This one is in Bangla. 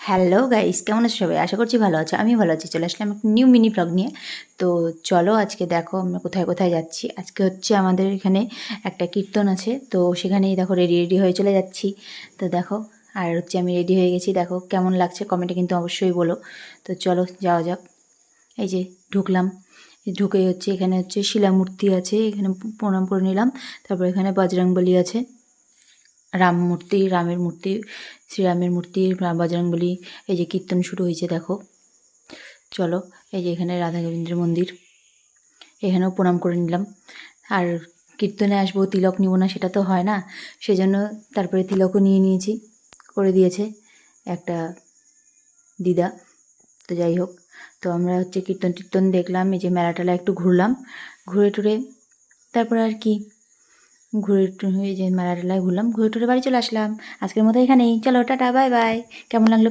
হ্যালো গাইস, কেমন আছো সবাই? আশা করছি ভালো আছো। আমি ভালো আছি। চলে আসলাম একটা নিউ মিনি ব্লগ নিয়ে। তো চলো আজকে দেখো আমরা কোথায় কোথায় যাচ্ছি। আজকে হচ্ছে আমাদের এখানে একটা কীর্তন আছে, তো সেখানেই দেখো রেডি হয়ে চলে যাচ্ছি। তো দেখো, আর হচ্ছে আমি রেডি হয়ে গেছি। দেখো কেমন লাগছে কমেন্টে কিন্তু অবশ্যই বলো। তো চলো যাওয়া যাক। এই যে ঢুকলাম, ঢুকে হচ্ছে এখানে হচ্ছে শিলামূর্তি আছে, এখানে প্রণাম করে নিলাম। তারপর এখানে বজরংবলী আছে, রাম মূর্তি, রামের মূর্তি, শ্রীরামের মূর্তি, বজরংবলী। এই যে কীর্তন শুরু হয়েছে দেখো। চলো, এই যে এখানে রাধা গোবিন্দের মন্দির, এখানেও প্রণাম করে নিলাম। আর কীর্তনে আসবো, তিলক নিব না সেটা তো হয় না, সেজন্য তারপরে তিলকও নিয়ে নিয়েছি, করে দিয়েছে একটা দিদা। তো যাই হোক, তো আমরা হচ্ছে কীর্তন টির্তন দেখলাম, এই যে মেলা টেলা একটু ঘুরলাম, ঘুরে টুরে তারপরে আর কি ঘুরে এই যে মেলা টেলায় ঘুরলাম, ঘুরে টুরে বাড়ি চলে আসলাম। আজকের মতো এখানেই, চলো টাটা বাই বাই। কেমন লাগলো